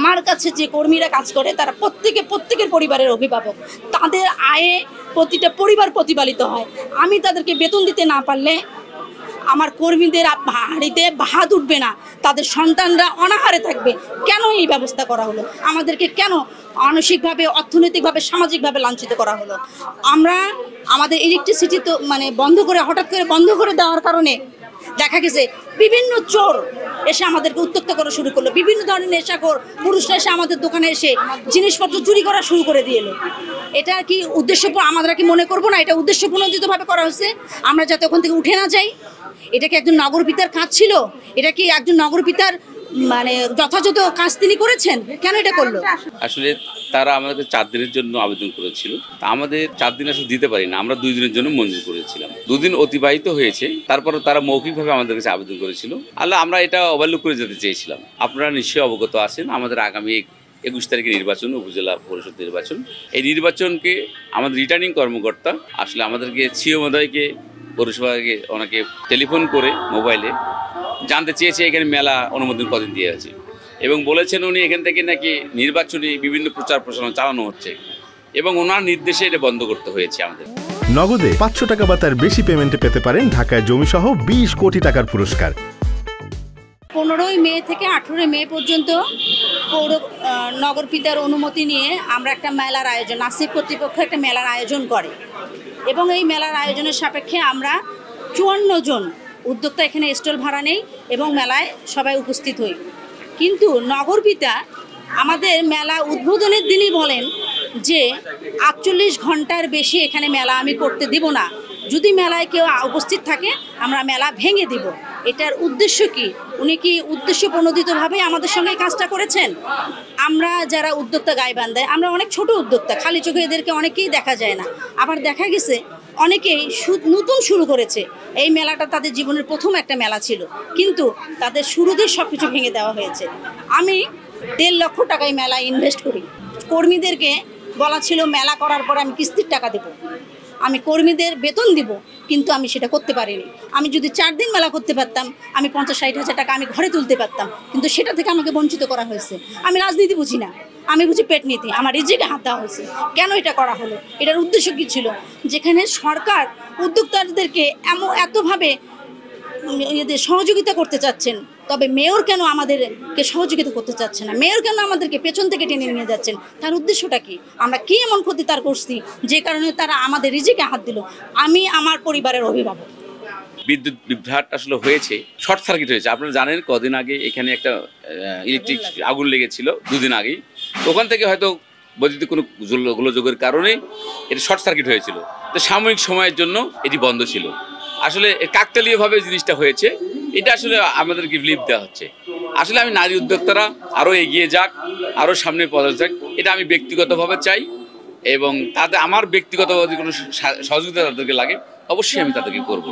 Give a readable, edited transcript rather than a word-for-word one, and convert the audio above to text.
আমার কাছে যে কর্মীরা কাজ করে তারা প্রত্যেকের পরিবারের অভিভাবক, তাদের আয়ে প্রতিটা পরিবার প্রতিপালিত হয়। আমি তাদেরকে বেতন দিতে না পারলে আমার কর্মীদের হাড়িতে ভাত উঠবে না, তাদের সন্তানরা অনাহারে থাকবে। কেন এই ব্যবস্থা করা হলো? আমাদেরকে কেন মানসিকভাবে, অর্থনৈতিকভাবে, সামাজিকভাবে লাঞ্ছিত করা হলো? আমরা আমাদের ইলেকট্রিসিটি তো হঠাৎ করে বন্ধ করে দেওয়ার কারণে দেখা গেছে বিভিন্ন চোর এসে আমাদেরকে উত্ত্যক্ত করা শুরু করলো। বিভিন্ন ধরনের নেশাখোর পুরুষরা এসে আমাদের দোকানে এসে জিনিসপত্র চুরি করা শুরু করে দিয়ে এলো। এটা কি উদ্দেশ্য? আমরা কি মনে করবো না এটা উদ্দেশ্যপ্রণোদিতভাবে করা হয়েছে, আমরা যাতে ওখান থেকে উঠে না যাই? এটা কি একজন নগরপিতার কাজ ছিল? এটা কি একজন নগরপিতার যথাযথ কাজ তিনি করেছেন? কেন এটা করলো? আসলে তারা আমাদেরকে 4 দিনের জন্য আবেদন করেছিল। আমাদের 4 দিন আসলে দিতে পারি না, আমরা 2 দিনের জন্য মঞ্জুর করেছিলাম। 2 দিন অতিবাহিত হয়েছে, তারপরে তারা মৌখিকভাবে আমাদের কাছে আবেদন করেছিল। আমরা এটা ওভারলুক করে যেতে চেয়েছিলাম। আপনারা নিশ্চয়ই অবগত আছেন, আমাদের আগামী 21 তারিখে নির্বাচন, উপজেলা পরিষদ নির্বাচন। এই নির্বাচনকে আমাদের রিটার্নিং কর্মকর্তা আসলে আমাদেরকে সিও মহোদয়কে, পৌরসভাকে ওনাকে টেলিফোন করে মোবাইলে জানতে চেয়েছে এখানে মেলা অনুমোদন কদিন দিয়ে আছে, এবং বলেছেন উনি এখান থেকে নাকি নির্বাচনী বিভিন্ন প্রচার প্রসারণা চালানো হচ্ছে, এবং ওনার নির্দেশে এটা বন্ধ করতে হয়েছে আমাদের। নগদে 500 টাকা বা তার বেশি পেমেন্টে পেতে পারেন ঢাকায় জমিসহ 20 কোটি টাকার পুরস্কার। 15ই মে থেকে 18 মে পর্যন্ত নগরপিতার অনুমতি নিয়ে আমরা একটা মেলার আয়োজন, নাসিক কর্তৃপক্ষ একটা মেলার আয়োজন করে, এবং এই মেলার আয়োজনের সাপেক্ষে আমরা 54 জন উদ্যোক্তা এখানে স্টল ভাড়া নেই এবং মেলায় সবাই উপস্থিত হই। কিন্তু নগরপিতা আমাদের মেলা উদ্বোধনের দিনই বলেন যে 48 ঘন্টার বেশি এখানে মেলা আমি করতে দিব না, যদি মেলায় কেউ উপস্থিত থাকে আমরা মেলা ভেঙে দিব। এটার উদ্দেশ্য কি? উনি কি উদ্দেশ্যপ্রণোদিতভাবে আমাদের সঙ্গে কাজটা করেছেন? আমরা যারা উদ্যোক্তা গাইবান্ধায়, আমরা অনেক ছোট উদ্যোক্তা, খালি চোখে এদেরকে অনেকেই দেখা যায় না। আবার দেখা গেছে অনেকেই নতুন শুরু করেছে, এই মেলাটা তাদের জীবনের প্রথম একটা মেলা ছিল, কিন্তু তাদের শুরুতেই সব কিছু ভেঙে দেওয়া হয়েছে। আমি 1.5 লক্ষ টাকায় মেলায় ইনভেস্ট করি। কর্মীদেরকে বলা ছিল মেলা করার পর আমি কিস্তির টাকা দেব, আমি কর্মীদের বেতন দিব, কিন্তু আমি সেটা করতে পারিনি। আমি যদি 4 দিন মেলা করতে পারতাম, আমি 50-60 হাজার টাকা আমি ঘরে তুলতে পারতাম, কিন্তু সেটা থেকে আমাকে বঞ্চিত করা হয়েছে। আমি রাজনীতি বুঝি না, আমি বুঝি পেট নীতি। আমার রিজিকে হাত দেওয়া হয়েছে। কেন এটা করা হলো? এটার উদ্দেশ্য কী ছিল? যেখানে সরকার উদ্যোক্তাদেরকে এতভাবে সহযোগিতা করতে চাচ্ছেন, তবে মেয়র কেন আমাদেরকে সহযোগিতা করতে চাচ্ছে না? মেয়র কেন আমাদেরকে পেছন থেকে টেনে নিয়ে যাচ্ছেন? তার উদ্দেশ্যটা কি? আমরা কি এমন ক্ষতি তার করছি যে কারণে তারা আমাদের রিজিকে হাত দিল? আমি আমার পরিবারের অভিভাবক। বিদ্যুৎ বিভ্রাট আসলে হয়েছে, শর্ট সার্কিট হয়েছে। আপনারা জানেন কদিন আগে এখানে একটা ইলেকট্রিক আগুন লেগেছিল, 2 দিন আগেই। ওখান থেকে হয়তো বৈদ্যুতিক কোনো গোলযোগের কারণে এটা শর্ট সার্কিট হয়েছিল, তো সাময়িক সময়ের জন্য এটি বন্ধ ছিল। আসলে কাকতালীয়ভাবে জিনিসটা হয়েছে, এটা আসলে আমাদেরকে বিলিভ দেওয়া হচ্ছে। আসলে আমি নারী উদ্যোক্তারা আরও এগিয়ে যাক, আরও সামনে পৌঁছে যাক, এটা আমি ব্যক্তিগতভাবে চাই, এবং তাতে আমার ব্যক্তিগতভাবে কোনো সহযোগিতা তাদেরকে লাগে অবশ্যই আমি তাদেরকে করব।